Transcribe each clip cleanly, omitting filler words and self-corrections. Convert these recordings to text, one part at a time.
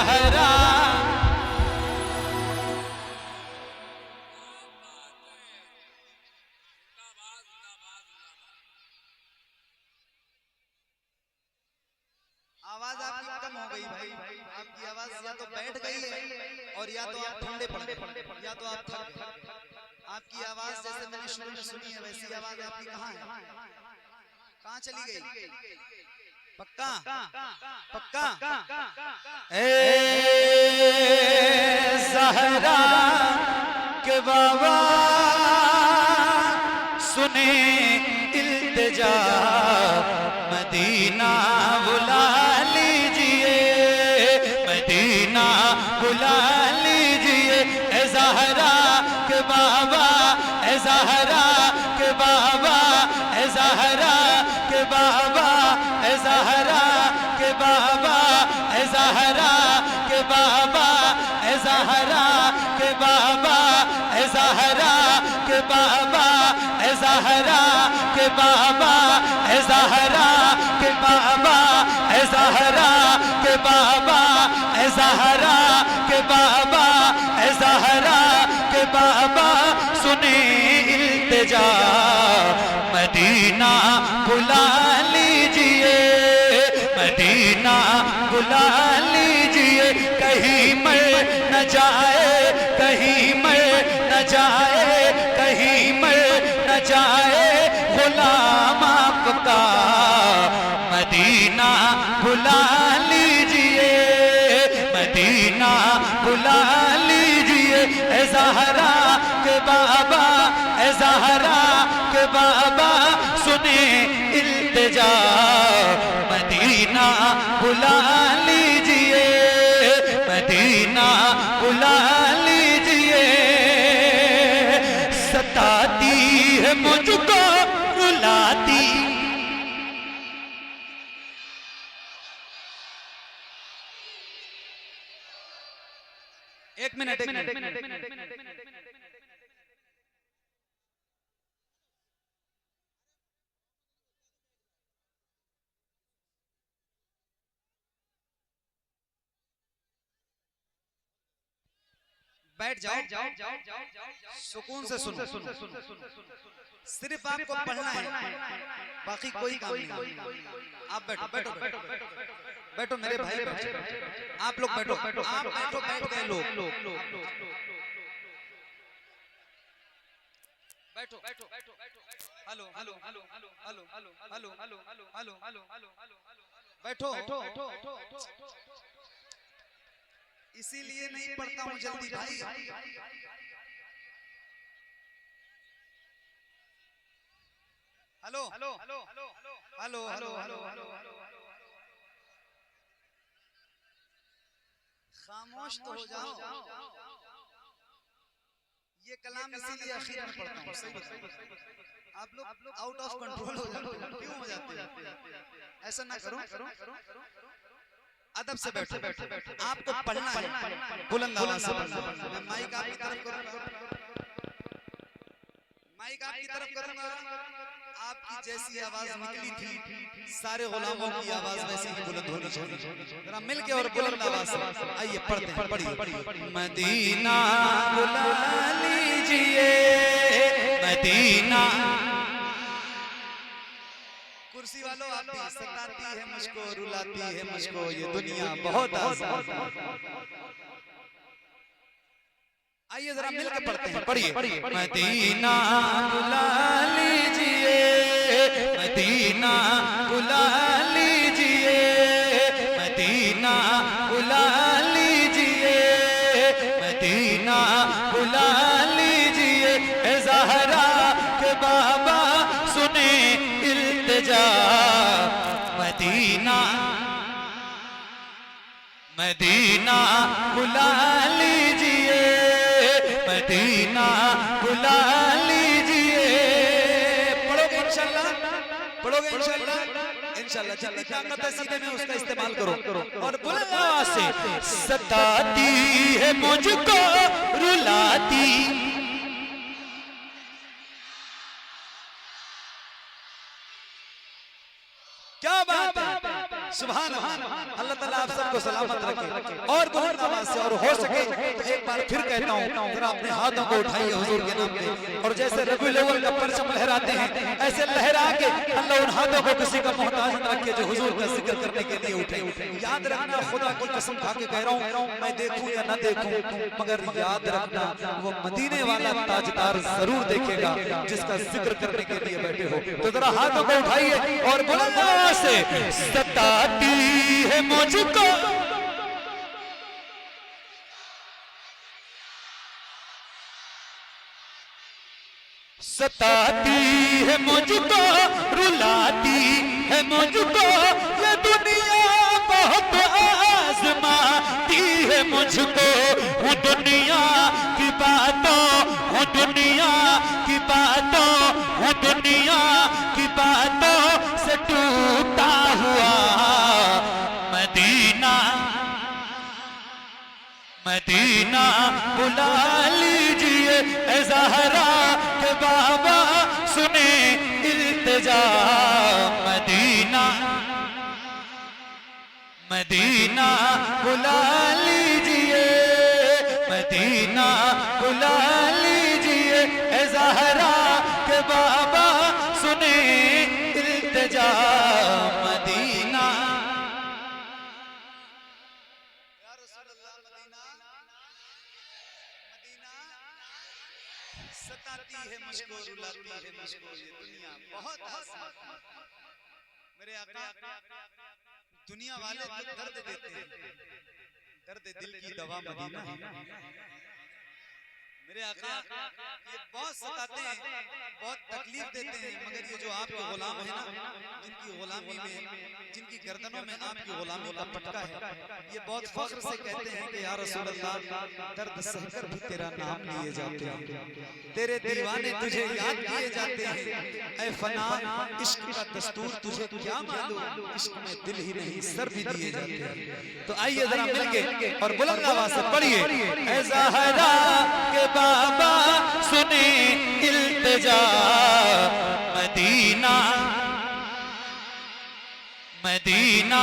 ज़हरा। आवाज आपकी कम हो गई भाई, आपकी आवाज या तो बैठ गई है और या तो आप ठंडे पड़ गए, या तो आप थक गए। आपकी आवाज जैसे मैंने शुरू में सुनी है वैसी आवाज आपकी कहाँ है, कहाँ चली गई? पक्का पक्का। ए ज़हरा के बाबा सुने इल्तिजा, मदीना बुला लीजिए, मदीना बुला लीजिए। ए ज़हरा के बाबा, ए ज़हरा के बाबा, ए ज़हरा के बाबा, ए ज़हरा के बाबा, ए ज़हरा के बाबा, ए ज़हरा के बाबा, ए ज़हरा के बाबा, ए ज़हरा के बाबा, ए ज़हरा के बाबा, ए ज़हरा के बाबा, ए ज़हरा के बाबा, ए ज़हरा के बाबा सुने इल्तिजा, मदीना बुला लीजिए, मदीना बुला लीजिए। कहीं मर न जाए, कहीं मर न जाए, कहीं मर न जाए गुलाम आपका, मदीना बुला लीजिए, मदीना बुला लीजिए। ए ज़हरा के बाबा, ए ज़हरा के बाबा सुने इल्तिजा, मदीना बुला लीजिए, मदीना बुला लीजिए। सताती है मुझको रुलाती, एक मिनट, बैठ जाओ, सुकून से सुनो। सिर्फ आपको पढ़ना है, बाकी कोई काम नहीं। आप बैठो बैठो बैठो बैठो मेरे भाई, आप लोग बैठो, आप बैठो, बैठ गए लोग, बैठो बैठो बैठो। Hello hello hello hello hello hello hello hello hello hello बैठो। इसीलिए नहीं पढ़ता हूँ जल्दी भाई। Hello hello hello hello hello hello hello, खामोश तो हो जाओ। ये कलाम इसीलिए आखिर में पढ़ता हूँ। सही बताओ, आप लोग आउट ऑफ कंट्रोल हो जाते हो, क्यों हो जाते हो? ऐसा ना करो, अदब से बैठो। आपको पढ़ना है, बुलंद आवाज से पढ़ना। मैं माइक आपकी तरफ करूंगा, माइक आपकी तरफ करूंगा। आपकी जैसी आवाज निकली थी, सारे गुलामों की आवाज वैसी ही बुलंद होनी चाहिए। जरा मिलके और बुलंद आवाज से आइए पढ़ते हैं, पढ़िए। मदीना बुला लीजिए, मदीना। कुर्सी वालों, आप भी सताती है मुझको, रुलाती है मुझको ये दुनिया बहुत आसान। आइए जरा मिलकर पढ़ते हैं, पढ़िए। मदीना बुला लीजिए, मदीना बुला लीजिए, मदीना बुला लीजिए, मदीना बुला लीजिए। ए ज़हरा के बाबा सुने इल्तिजा, मदीना, मदीना बुला लीजिए, मदीना बुला लीजिए। पढ़ोगे इंशाल्लाह, पढ़ोगे इंशाल्लाह, इंशाल्लाह। जितनी ताकत है सीने में उसका इस्तेमाल करो और बुलंद आवाज से। सताती है मुझको रुलाती, क्या बात है, सुभान अल्लाह। अल्लाह ताला आप सबको सलामत रखे और बुलंद आवाज से, और हो सके तो एक बार फिर कहता हूँ जरा अपने हाथों को उठाइए हुजूर के नाम पे, और जैसे रबीउल अव्वल का परचम लहराते हैं ऐसे लहरा के अल्लाह उन हाथों को किसी का मोहताज न रखे जो हुजूर का जिक्र करने के लिए उठे। याद रखना, खुदा की कसम खा के कह रहा हूँ, मैं देखूं या ना देखूं, मगर याद रखना वो मदीने वाला ताजदार जरूर देखेगा जिसका जिक्र करने के लिए बैठे हो। तो जरा हाथों को उठाइए और बुलंद आवाज से, सताती है मुझको सताती है मुझको, रुलाती है मुझको, ये दुनिया बहुत आजमाती है मुझको। वो दुनिया की बातों, वो दुनिया की बातों, वो दुनिया की बातों से टूटा हुआ मदीना, मदीना बुला लीजिए ए ज़हरा के बाबा सुने इल्तिजा। मदीना, मदीना बुला लीजिए, मदीना बुला लीजिए ए ज़हरा के बाबा सुने इल्तिजा। मदीना सताती है मुझको, रुलाती है मुझको, ये दुनिया बहुत आसान। मेरे आका दुनिया वाले जो दर्द देते हैं, दर्द दिल की दवा मदीना। मेरे आका ये बहुत सताते हैं, बहुत तकलीफ देते हैं, मगर ये जो आपके गुलाम है ना, जिनकी गुलामी में, जिनकी गर्दनों में आपकी गुलामी का पटका है, ये बहुत फख्र से कहते हैं कि या रसूल अल्लाह, दर्द सहकर भी तेरा नाम लिए जाते हैं, तेरे दीवाने तुझे याद किए जाते हैं। ऐ फना इश्क का दस्तूर तुझे क्या मालूम, इश्क में दिल ही नहीं सर भी दिए जाते हैं। तो आइए जरा मिलके और बुलंद आवाज से पढ़िए, ऐ ज़हरा के बाबा सुने इल्तिजा। Medina, Medina.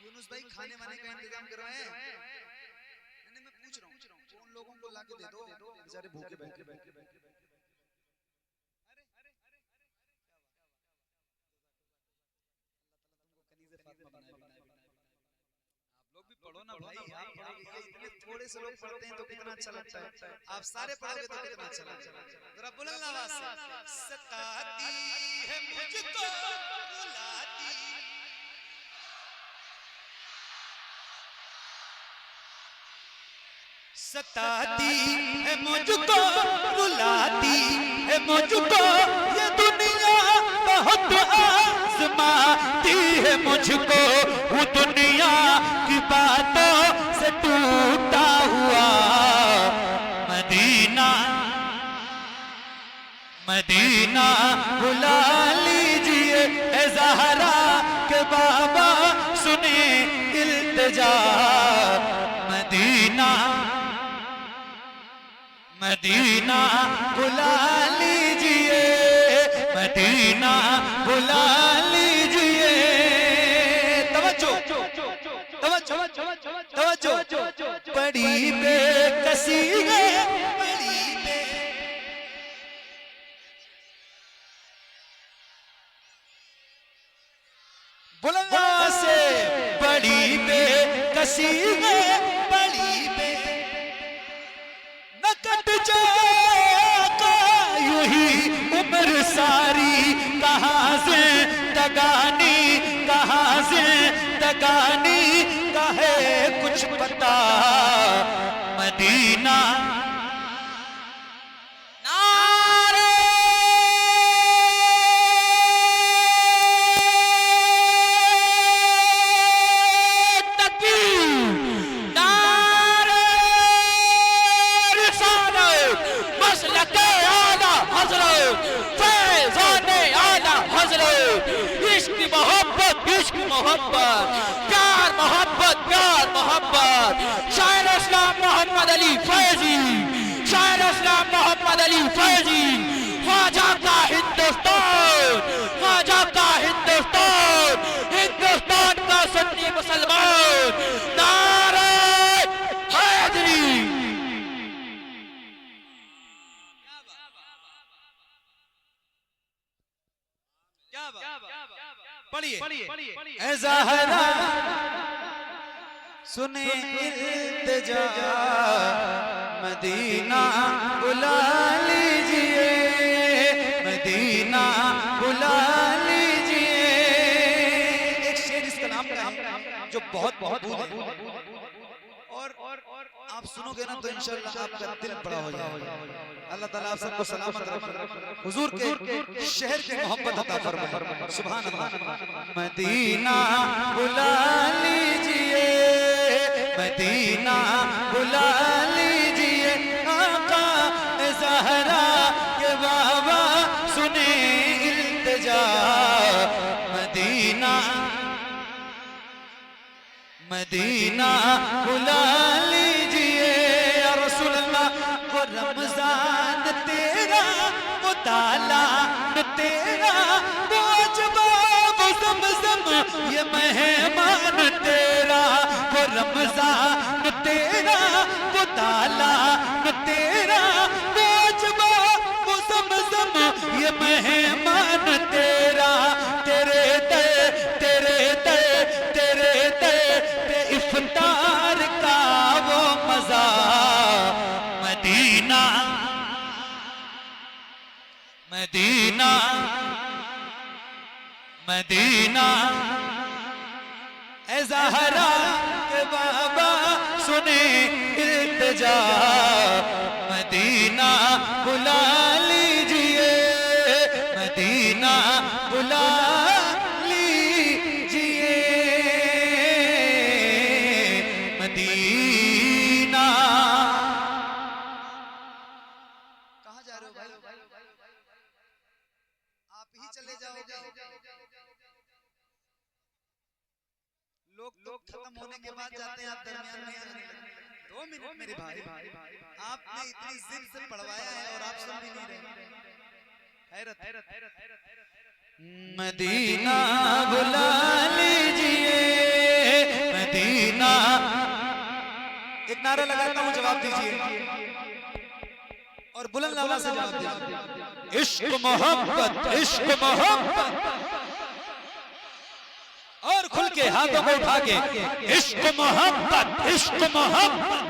यूनुस भाई खाने वाने का इंतजाम करवाएं? नहीं, मैं पूछ रहा हूँ, उन लोगों को लाके दे दो, बेचारे भूखे बैठे। पढ़ो ना भाई, आप पढ़ोगे, इतने थोड़े से लोग पढ़ते हैं तो कितना अच्छा लगता है, आप सारे पढ़ोगे तो कितना अच्छा लगता है। जरा बुलंद आवाज से, सताती है मुझको, रुलाती, सताती है मुझको, रुलाती है मुझको, ये दुनिया बहुत आजमाती है मुझको। वो दुनिया की बातों से टूटा हुआ मदीना, मदीना बुला लीजिए ए ज़हरा के बाबा सुने इल्तिजा। मदीना, मदीना बुला लीजिए, मदीना बुला लीजिए। तवज्जो, तवज्जो, तवज्जो, बड़ी बेकसी है, बड़ी बुलंद से, बड़ी बेकसी है, बड़ी न कट जाएगा यूं ही उम्र सारी, कहाँ से दगानी, कहाँ से दगानी, कहे कुछ पता। मदीना, मोहब्बत, प्यार मोहब्बत, प्यार मोहब्बत। शायर इस्लाम मोहम्मद अली फैजी, शायर इस्लाम मोहम्मद अली फैजी, ख्वाजा का हिंदुस्तान, ख्वाजा का ए ज़हरा सुने इल्तिजा मदीना बुला लीजिए, मदीना बुला लीजिए। एक शेर इस कलाम का है जो बहुत और आप सुनोगे ना तो इंशाअल्लाह आपका दिल बड़ा हो जाएगा। अल्लाह ताला आप सबको सलामत रखे, हुजूर के शहर की मोहब्बत अता फरमाए। सुभान अल्लाह। मदीना बुला लीजिए, मदीना बुला लीजिए, आका ज़हरा के बाबा सुने इल्तिजा। मदीना मदीना बुला लीजिए या रसूल अल्लाह। वो रमजान तेरा, वो तालाब तेरा, वो अजबा वो ज़मज़म ये मेहमान तेरा। वो रमजान तेरा, वो तालाब तेरा, वो अजबा वो ज़मज़म ये मेहमान तेरा। तेरे इफ्तार का वो मजा मदीना मदीना मदीना। ए ज़हरा के बाबा सुने इल्तिजा, मदीना बुला लीजिए, मदीना बुला चले जाओगे। लोग खत्म होने के बाद जाते हैं, आप दरमियान में आने लगते। 2 मिनट मेरे भाई, आपने इतनी जिद से पढ़वाया है और आप सुन भी नहीं रहे। मदीना बुला लीजिए, मदीना। एक नारा लगाता हूँ, जवाब दीजिए और बुलंद आवाज से जवाब दीजिए। इश्क मोहब्बत, इश्क मोहब्बत। और खुल के हाथों को उठा के इश्क मोहब्बत, इश्क मोहब्बत।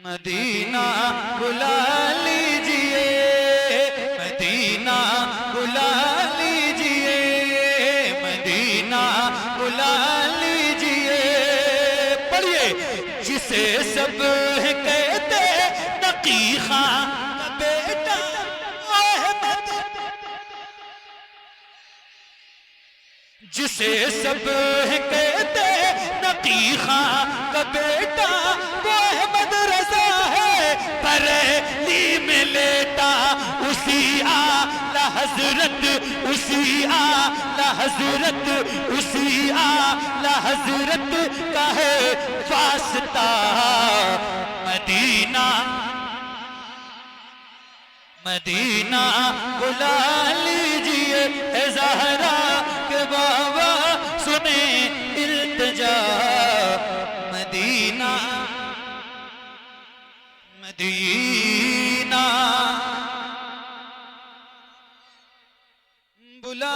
मदीना बुला लीजिए, मदीना बुला लीजिए, मदीना बुला लीजिए। पढ़िए। जिसे सब कहते नकी खां का बेटा अहमद, जिसे सब कहते नकी खां का बेटा वो अहमद रजा है। बरेली में लेटा उसी आला हजरत, उसी आला हजरत, उसी आला हजरत का है वास्ता। मदीना मदीना बुला लीजिए, ए ज़हरा के बाबा सुने इल्तिजा। मदीना मदीना बुला